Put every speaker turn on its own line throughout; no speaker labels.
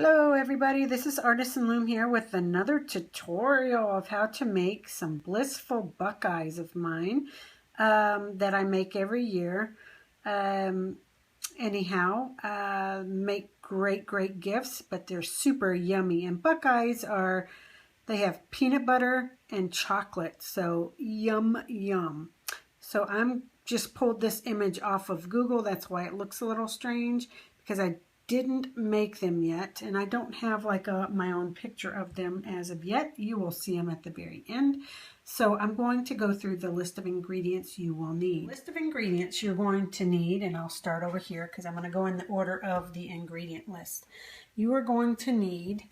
Hello everybody, this is Artisan Loom here with another tutorial of how to make some Blissful Buckeyes of mine that I make every year. Make great gifts, but they're super yummy. And Buckeyes they have peanut butter and chocolate, so yum. So I'm just pulled this image off of Google. That's why it looks a little strange, because I didn't make them yet, and I don't have like my own picture of them as of yet. You will see them at the very end. So I'm going to go through the list of ingredients you will need. List of ingredients you're going to need, and I'll start over here because I'm going to go in the order of the ingredient list. You are going to need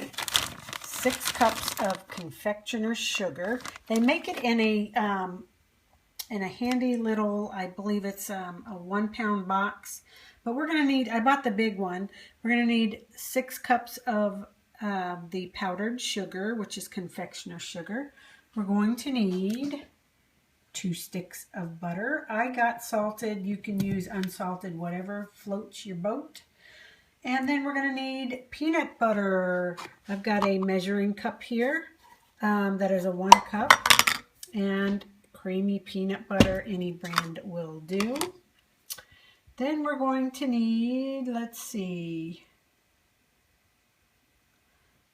6 cups of Confectioners sugar. They make it in a handy little, I believe it's a 1-pound box. But we're going to need, I bought the big one, we're going to need 6 cups of the powdered sugar, which is confectioner sugar. We're going to need 2 sticks of butter. I got salted. You can use unsalted, whatever floats your boat. And then we're going to need peanut butter. I've got a measuring cup here that is a 1 cup. And creamy peanut butter, any brand will do. Then we're going to need, let's see,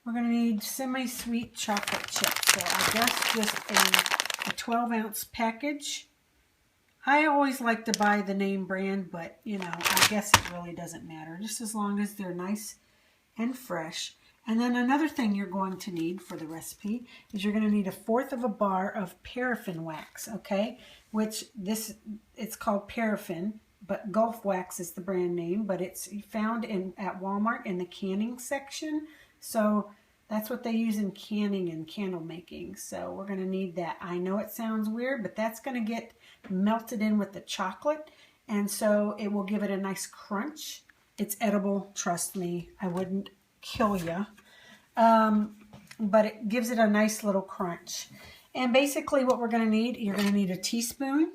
we're going to need semi-sweet chocolate chips. So I guess just a 12-ounce package. I always like to buy the name brand, but you know, I guess it really doesn't matter, just as long as they're nice and fresh. And then another thing you're going to need for the recipe is you're going to need 1/4 of a bar of Parraffin Wax, okay? Which it's called Parraffin. But Gulf Wax is the brand name, but it's found at Walmart in the canning section. So that's what they use in canning and candle making. So we're going to need that. I know it sounds weird, but that's going to get melted in with the chocolate. And so it will give it a nice crunch. It's edible, trust me. I wouldn't kill you. But it gives it a nice little crunch. And basically what we're going to need, you're going to need a teaspoon,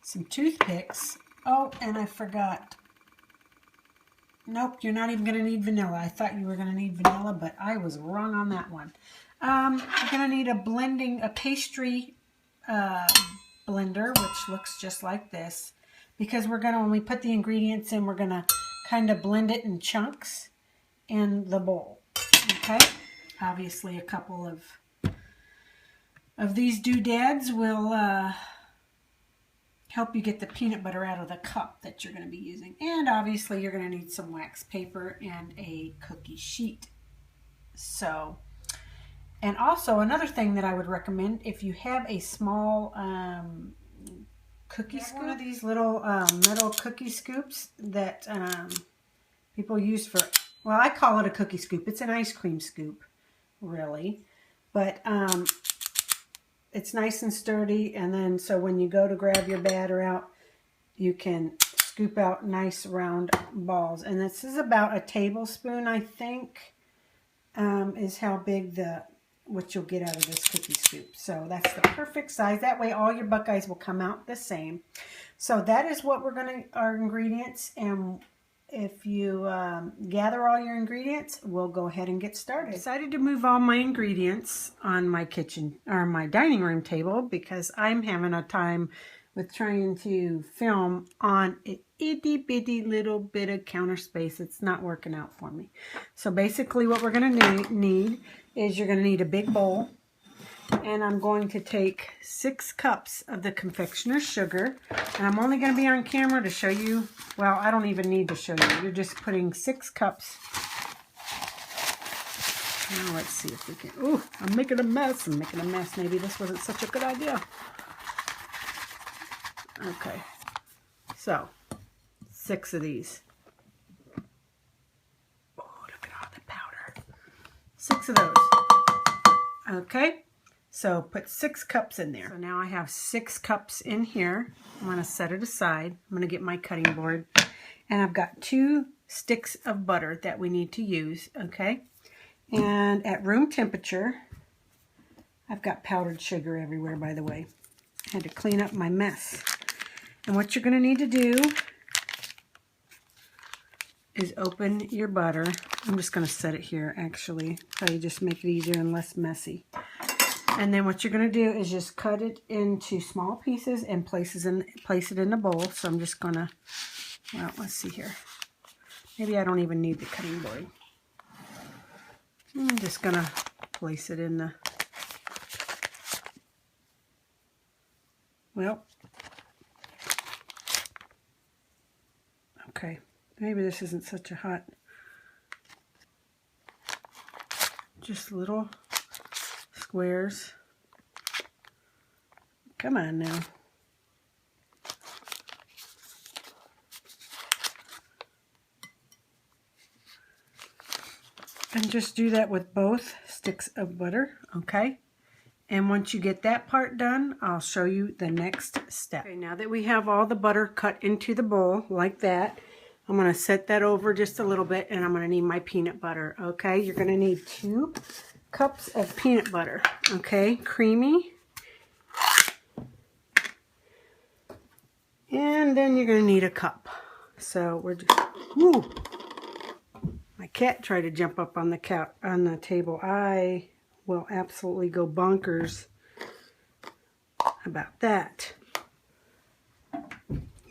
some toothpicks. Oh, and I forgot. Nope, you're not even going to need vanilla. I thought you were going to need vanilla, but I was wrong on that one. You're going to need a pastry blender, which looks just like this, because we're going to, when we put the ingredients in, we're going to kind of blend it in chunks in the bowl. Okay? Obviously, a couple of these doodads will help you get the peanut butter out of the cup that you're going to be using. And obviously you're going to need some wax paper and a cookie sheet. So, and also another thing that I would recommend, if you have a small cookie scoop, one of these little metal cookie scoops that people use for, well, I call it a cookie scoop. It's an ice cream scoop, really. But it's nice and sturdy, and then so when you go to grab your batter out, you can scoop out nice round balls. And this is about a tablespoon, I think, is how big what you'll get out of this cookie scoop. So that's the perfect size. That way all your Buckeyes will come out the same. So that is what our ingredients, and if you gather all your ingredients, we'll go ahead and get started. I decided to move all my ingredients on my kitchen or my dining room table because I'm having a time with trying to film on an itty bitty little bit of counter space. It's not working out for me. So basically what we're going to need is you're going to need a big bowl. And I'm going to take 6 cups of the confectioner sugar. And I'm only going to be on camera to show you. Well, I don't even need to show you. You're just putting 6 cups. Now let's see if we can. Ooh, I'm making a mess. Maybe this wasn't such a good idea. Okay. So, 6 of these. Oh, look at all the powder. 6 of those. Okay. So put 6 cups in there. So now I have 6 cups in here. I'm going to set it aside. I'm going to get my cutting board. And I've got 2 sticks of butter that we need to use, okay? And at room temperature, I've got powdered sugar everywhere, by the way. I had to clean up my mess. And what you're going to need to do is open your butter. I'm just going to set it here, actually. Probably just make it easier and less messy. And then what you're going to do is just cut it into small pieces and place it in the bowl. So I'm just going to, well, let's see here. Maybe I don't even need the cutting board. I'm just going to place it in the, well, okay. Maybe this isn't such a hot, just little squares. Come on now. And just do that with both sticks of butter, okay? And once you get that part done, I'll show you the next step. Okay, now that we have all the butter cut into the bowl like that, I'm going to set that over just a little bit, and I'm going to need my peanut butter, okay? You're going to need 2 cups of peanut butter, okay? Creamy. And then you're going to need a cup. So we're just, whoo! My cat tried to jump up on the table. I will absolutely go bonkers about that.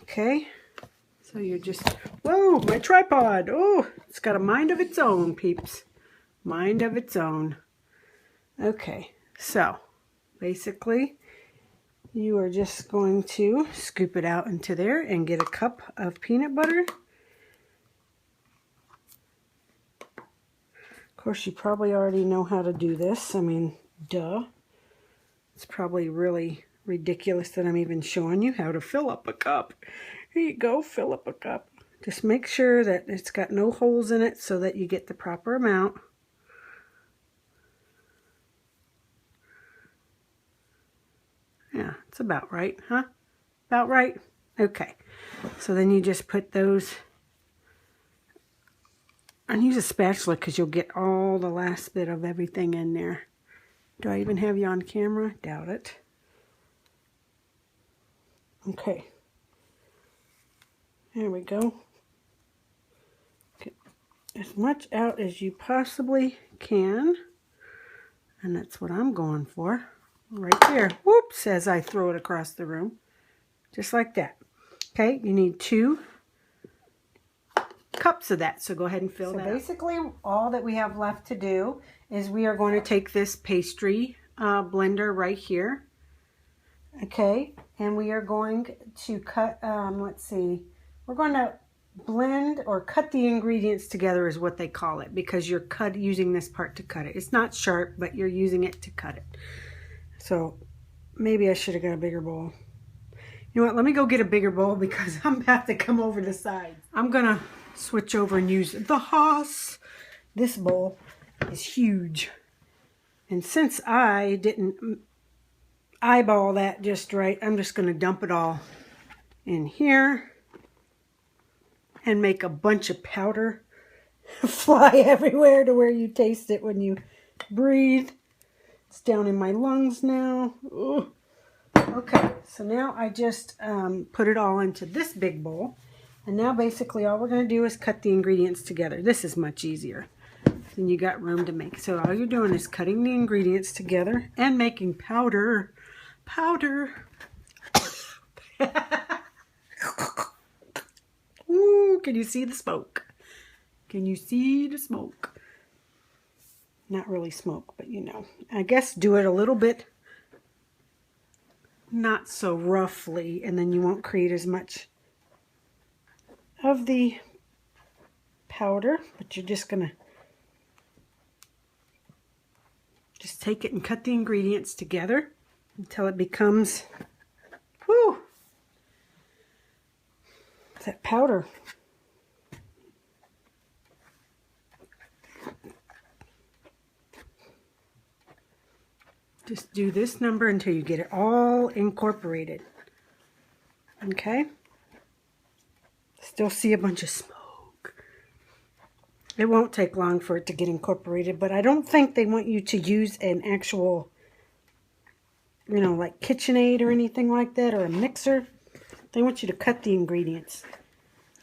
Okay. So you're just, whoa, my tripod. Oh, it's got a mind of its own, peeps. Mind of its own. Okay, so basically you are just going to scoop it out into there and get a cup of peanut butter. Of course, you probably already know how to do this. I mean, duh. It's probably really ridiculous that I'm even showing you how to fill up a cup. Here you go, fill up a cup. Just make sure that it's got no holes in it so that you get the proper amount. Yeah, it's about right, huh? About right? Okay. So then you just put those, and use a spatula because you'll get all the last bit of everything in there. Do I even have you on camera? Doubt it. Okay. There we go. Get as much out as you possibly can. And that's what I'm going for. Right there. Whoops, as I throw it across the room. Just like that. Okay, you need 2 cups of that. So go ahead and fill that. So basically all that we have left to do is we are going to take this pastry blender right here. Okay, and we are going to cut, let's see, we're going to blend or cut the ingredients together is what they call it, because you're using this part to cut it. It's not sharp, but you're using it to cut it. So maybe I should have got a bigger bowl. You know what, let me go get a bigger bowl because I'm about to come over the side. I'm going to switch over and use the Haas. This bowl is huge. And since I didn't eyeball that just right, I'm just going to dump it all in here and make a bunch of powder fly everywhere to where you taste it when you breathe. It's down in my lungs now. Ugh. Okay, so now I just put it all into this big bowl. And now basically all we're going to do is cut the ingredients together. This is much easier than you got room to make. So all you're doing is cutting the ingredients together and making powder. Powder. Ooh, can you see the smoke? Can you see the smoke? Not really smoke, but you know. I guess do it a little bit, not so roughly, and then you won't create as much of the powder, but you're just gonna just take it and cut the ingredients together until it becomes, whoo, that powder. Just do this number until you get it all incorporated. Okay? Still see a bunch of smoke. It won't take long for it to get incorporated, but I don't think they want you to use an actual, you know, like KitchenAid or anything like that, or a mixer. They want you to cut the ingredients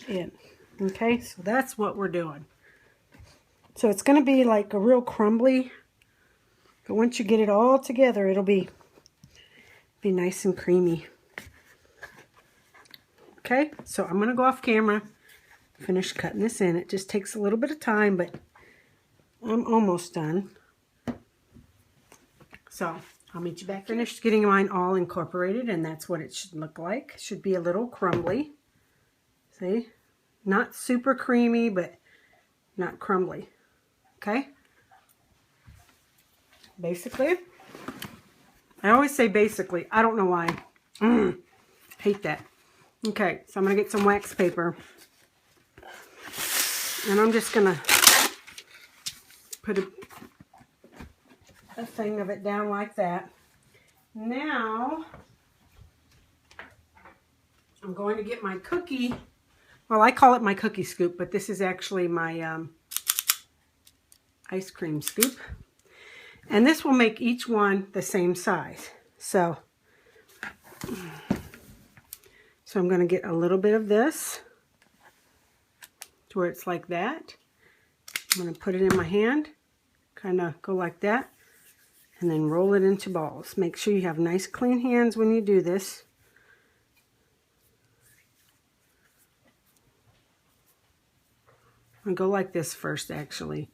in. Okay, so that's what we're doing. So it's going to be like a real crumbly, but once you get it all together, it'll be nice and creamy. Okay, so I'm going to go off camera, finish cutting this in. It just takes a little bit of time, but I'm almost done. So I'll meet you back. Finished getting mine all incorporated, and that's what it should look like. It should be a little crumbly. See? Not super creamy, but not crumbly. Okay? Basically. I always say basically. I don't know why. Hate that. Okay, so I'm going to get some wax paper. And I'm just going to put a thing of it down like that. Now, I'm going to get my cookie. Well, I call it my cookie scoop, but this is actually my ice cream scoop. And this will make each one the same size. So I'm going to get a little bit of this to where it's like that. I'm going to put it in my hand, kind of go like that, and then roll it into balls. Make sure you have nice clean hands when you do this. I'll go like this first, actually,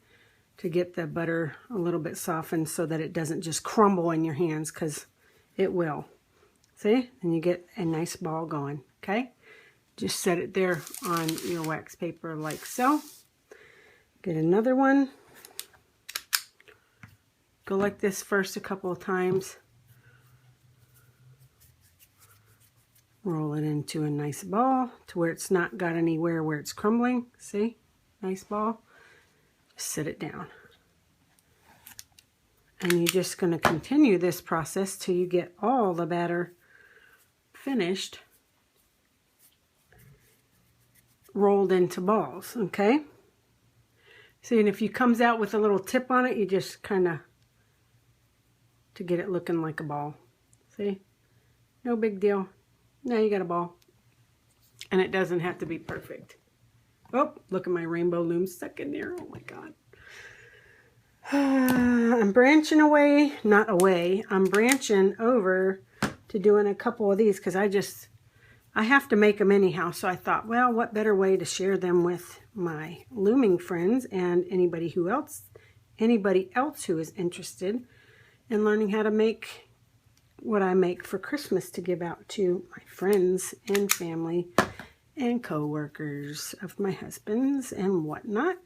to get the butter a little bit softened so that it doesn't just crumble in your hands, because it will. See? And you get a nice ball going, okay? Just set it there on your wax paper like so. Get another one. Go like this first a couple of times. Roll it into a nice ball to where it's not got anywhere where it's crumbling. See? Nice ball. Sit it down. And you're just going to continue this process till you get all the batter finished, rolled into balls, okay? See, and if it comes out with a little tip on it, you just kind of, to get it looking like a ball. See? No big deal. Now you got a ball. And it doesn't have to be perfect. Oh, look at my rainbow loom stuck in there. Oh my God. I'm branching away, not away, I'm branching over to doing a couple of these because I have to make them anyhow. So I thought, well, what better way to share them with my looming friends and anybody else who is interested in learning how to make what I make for Christmas to give out to my friends and family and co-workers of my husband's and whatnot.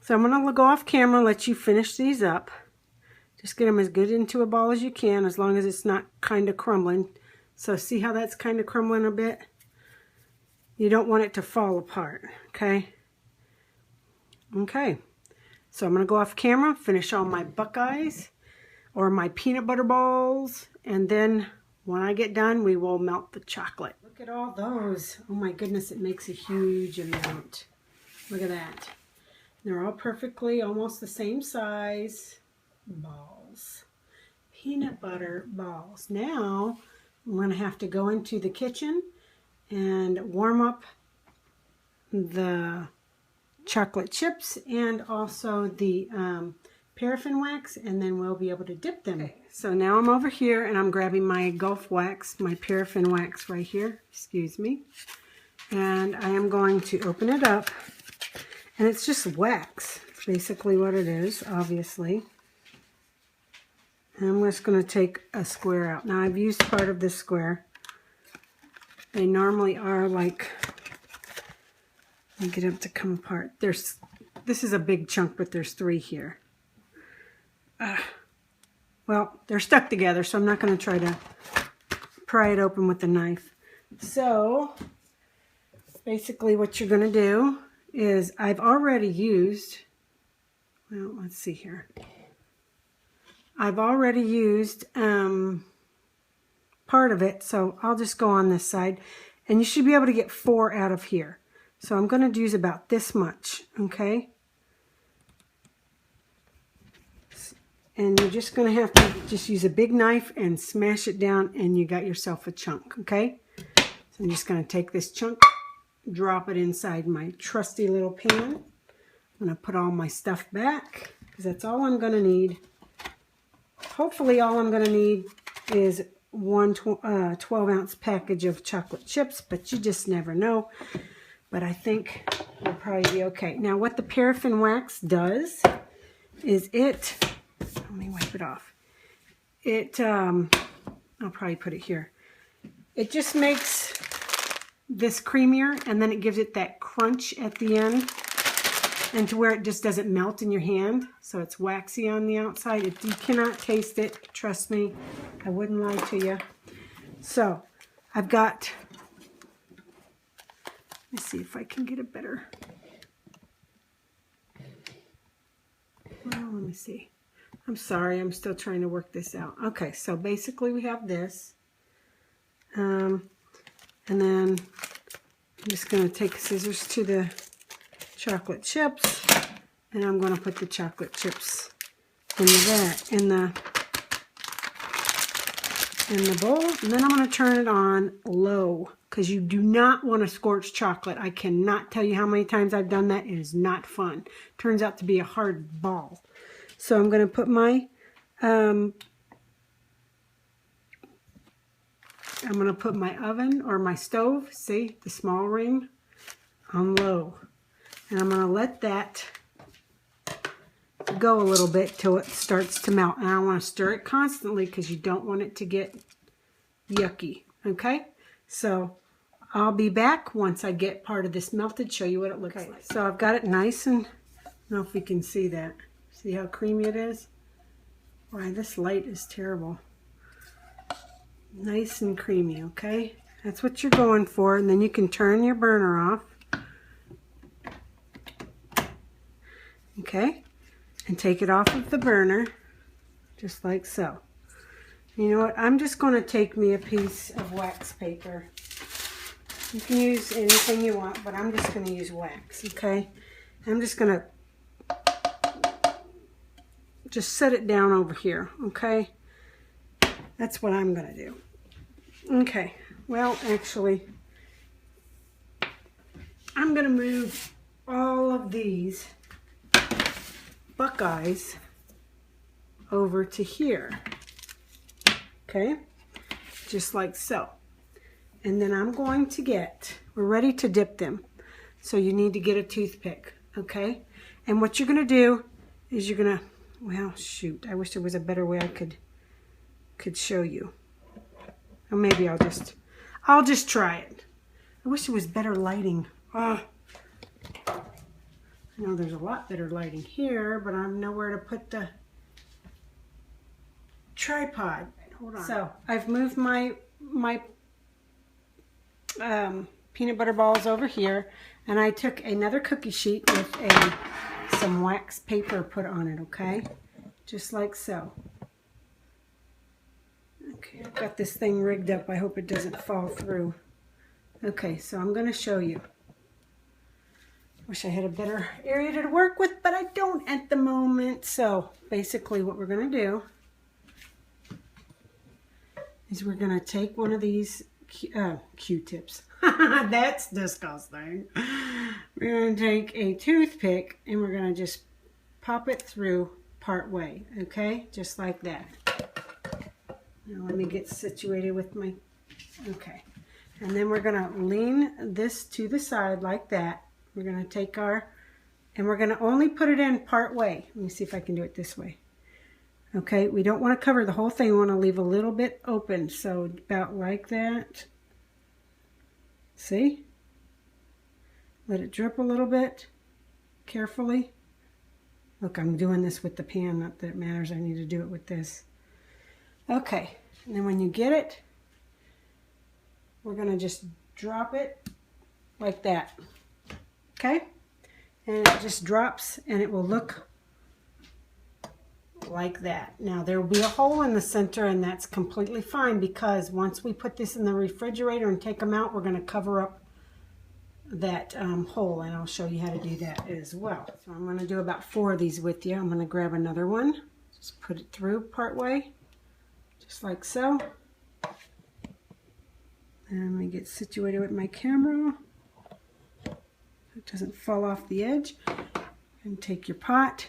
So I'm going to go off camera, let you finish these up. Just get them as good into a ball as you can, as long as it's not kind of crumbling. So see how that's kind of crumbling a bit? You don't want it to fall apart, okay? Okay, so I'm going to go off camera, finish all my Buckeyes or my peanut butter balls, and then when I get done, we will melt the chocolate. Look at all those. Oh my goodness, it makes a huge amount. Look at that. They're all perfectly almost the same size balls. Peanut butter balls. Now, I'm going to have to go into the kitchen and warm up the chocolate chips and also the paraffin wax, and then we'll be able to dip them. Okay, so now I'm over here and I'm grabbing my Gulf wax, my paraffin wax right here, excuse me, and I am going to open it up, and it's just wax, basically what it is, obviously. And I'm just going to take a square out. Now I've used part of this square. They normally are like, let me get them to come apart. This is a big chunk, but there's 3 here. Well, they're stuck together, so I'm not going to try to pry it open with a knife. So, basically what you're going to do is, I've already used, well, let's see here. I've already used part of it, so I'll just go on this side. And you should be able to get 4 out of here. So I'm going to use about this much, okay? And you're just going to have to just use a big knife and smash it down, and you got yourself a chunk, okay? So I'm just going to take this chunk drop it inside my trusty little pan. I'm going to put all my stuff back because that's all I'm going to need. Hopefully all I'm going to need is one 12-ounce package of chocolate chips, but you just never know. But I think we'll probably be okay. Now what the paraffin wax does is let me wipe it off. I'll probably put it here. It just makes this creamier, and then it gives it that crunch at the end, and to where it just doesn't melt in your hand. So it's waxy on the outside. You cannot taste it. Trust me, I wouldn't lie to you. So I've got, let me see if I can get a better, well, let me see. I'm sorry, I'm still trying to work this out. Okay, so basically we have this. And then I'm just going to take scissors to the chocolate chips, and I'm going to put the chocolate chips in the bowl, and then I'm going to turn it on low because you do not want to scorch chocolate. I cannot tell you how many times I've done that. It is not fun. Turns out to be a hard ball. So I'm going to put my oven or my stove, see the small ring, on low. And I'm going to let that go a little bit till it starts to melt. And I want to stir it constantly because you don't want it to get yucky. Okay? So I'll be back once I get part of this melted, show you what it looks like. So I've got it nice, and I don't know if we can see that. See how creamy it is? Why, this light is terrible. Nice and creamy, okay? That's what you're going for, and then you can turn your burner off. Okay? And take it off of the burner, just like so. You know what? I'm just going to take me a piece of wax paper. You can use anything you want, but I'm just going to use wax, okay? I'm just going to just set it down over here, okay? That's what I'm going to do. Okay, well, actually, I'm going to move all of these Buckeyes over to here, okay? Just like so. And then I'm going to we're ready to dip them. So you need to get a toothpick, okay? And what you're going to do is you're going to, well, shoot, I wish there was a better way I could show you. Or maybe I'll just try it. I wish there was better lighting. I know there's a lot better lighting here, but I'm nowhere to put the tripod. Hold on. So I've moved my peanut butter balls over here, and I took another cookie sheet with some wax paper put on it, okay? Just like so. Okay, I've got this thing rigged up. I hope it doesn't fall through. Okay, so I'm going to show you. Wish I had a better area to work with, but I don't at the moment. So basically what we're going to do is we're going to take one of these Q-tips. That's disgusting. We're going to take a toothpick and we're going to just pop it through part way, okay? Just like that. Now let me get situated with my, okay. And then we're going to lean this to the side like that. We're going to take and we're going to only put it in part way. Let me see if I can do it this way. Okay, we don't want to cover the whole thing. We want to leave a little bit open. So about like that. See? Let it drip a little bit. Carefully. Look, I'm doing this with the pan. Not that it matters. I need to do it with this. Okay, and then when you get it, we're going to just drop it like that. Okay? And it just drops and it will look like that. Now there will be a hole in the center, and that's completely fine because once we put this in the refrigerator and take them out, we're going to cover up that hole, and I'll show you how to do that as well. So I'm going to do about 4 of these with you. I'm going to grab another one, just put it through part way, just like so. And let me get situated with my camera. it doesn't fall off the edge. And take your pot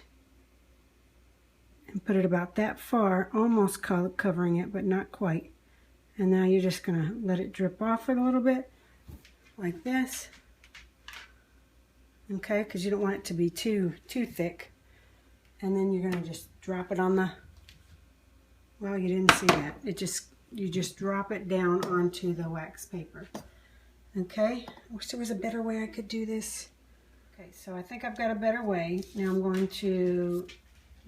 and put it about that far, almost covering it, but not quite. And now you're just gonna let it drip off it a little bit, like this. Okay, because you don't want it to be too thick. And then you're gonna just drop it on the, well, you didn't see that. You just drop it down onto the wax paper. Okay, I wish there was a better way I could do this. Okay, so I think I've got a better way. Now I'm going to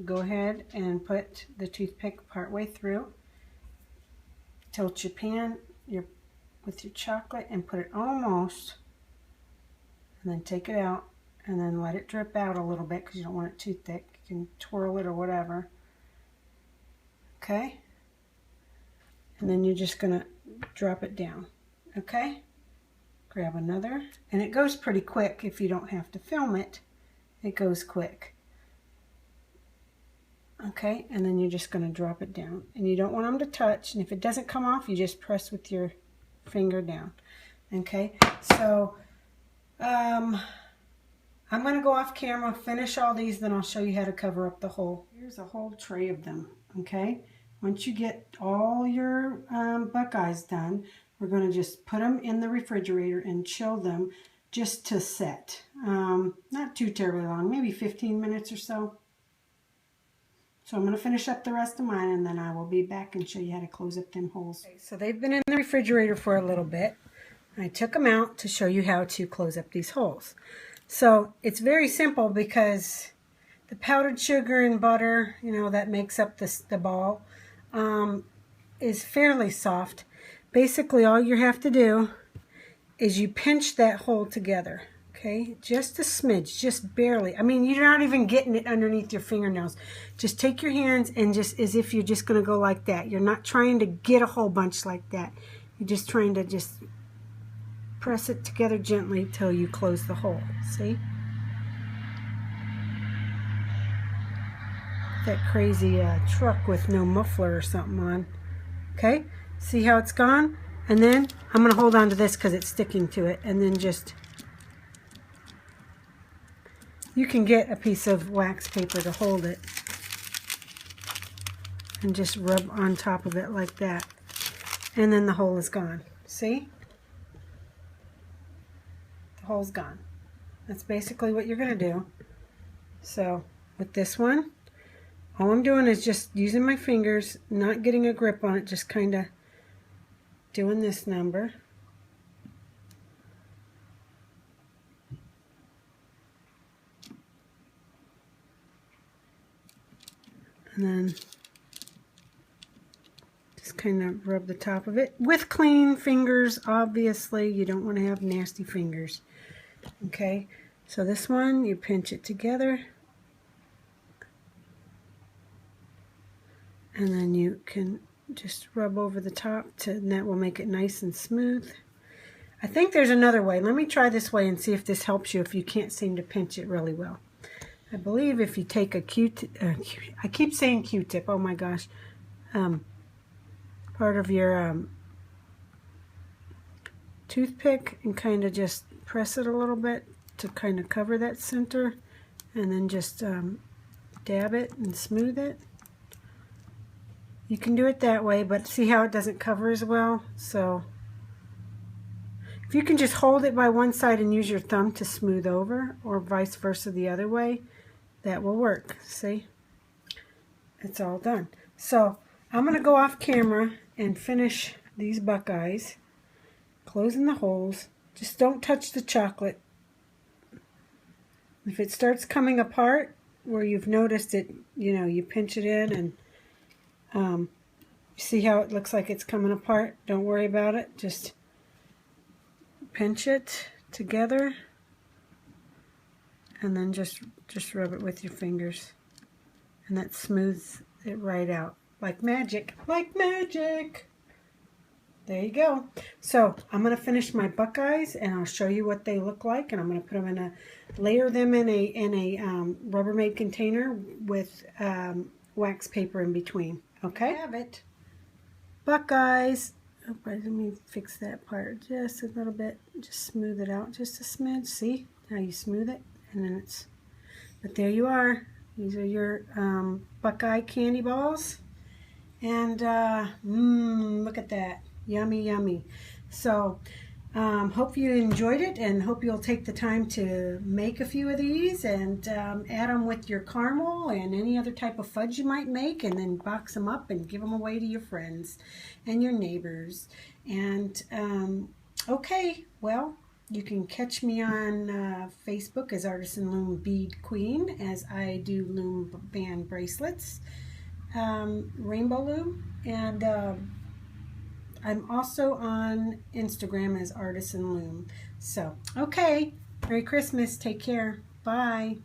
go ahead and put the toothpick partway through. Tilt your pan with your chocolate and put it almost, and then take it out and then let it drip out a little bit because you don't want it too thick. You can twirl it or whatever. Okay, and then you're just gonna drop it down. Okay, grab another, and it goes pretty quick if you don't have to film it. It goes quick. Okay, and then you're just going to drop it down, and you don't want them to touch, and if it doesn't come off, you just press with your finger down. Okay, so I'm going to go off camera, finish all these, then I'll show you how to cover up the hole. Here's a whole tray of them. Okay, once you get all your Buckeyes done, we're going to just put them in the refrigerator and chill them just to set. Not too terribly long, maybe 15 minutes or so. So I'm going to finish up the rest of mine, and then I will be back and show you how to close up them holes. Okay, so they've been in the refrigerator for a little bit. I took them out to show you how to close up these holes. So it's very simple because the powdered sugar and butter, you know, that makes up the ball, is fairly soft. Basically, all you have to do is you pinch that hole together. Okay, just a smidge, just barely. I mean, you're not even getting it underneath your fingernails. Just take your hands and just as if you're just going to go like that. You're not trying to get a whole bunch like that. You're just trying to just press it together gently till you close the hole. See? That crazy truck with no muffler or something on. Okay, see how it's gone? And then I'm going to hold on to this because it's sticking to it, and then just... You can get a piece of wax paper to hold it and just rub on top of it like that. And then the hole is gone. See? The hole's gone. That's basically what you're going to do. So with this one, all I'm doing is just using my fingers, not getting a grip on it, just kind of doing this number. And then just kind of rub the top of it with clean fingers. Obviously, you don't want to have nasty fingers. Okay, so this one, you pinch it together. And then you can just rub over the top, and that will make it nice and smooth. I think there's another way. Let me try this way and see if this helps you if you can't seem to pinch it really well. I believe if you take a Q-tip, I keep saying Q-tip, oh my gosh, part of your toothpick and kind of just press it a little bit to kind of cover that center, and then just dab it and smooth it. You can do it that way, but see how it doesn't cover as well? So if you can just hold it by one side and use your thumb to smooth over, or vice versa the other way, that will work. See? It's all done. So I'm going to go off camera and finish these Buckeyes, closing the holes. Just don't touch the chocolate. If it starts coming apart where you've noticed it, you know, you pinch it in and see how it looks like it's coming apart. Don't worry about it. Just pinch it together and then just rub it with your fingers, and that smooths it right out like magic. Like magic. There you go. So I'm going to finish my Buckeyes and I'll show you what they look like, and I'm going to put them in a, layer them in a Rubbermaid container with wax paper in between. Okay? Have it. Buckeyes. Oh, let me fix that part just a little bit. Just smooth it out just a smidge. See? how you smooth it, and then it's, but there you are. These are your Buckeye candy balls. And look at that. Yummy, yummy. So hope you enjoyed it, and hope you'll take the time to make a few of these and add them with your caramel and any other type of fudge you might make, and then box them up and give them away to your friends and your neighbors. And okay, well, you can catch me on Facebook as Artisan Loom Bead Queen, as I do loom band bracelets, rainbow loom, and I'm also on Instagram as Artisan Loom. So, okay, Merry Christmas, take care, bye.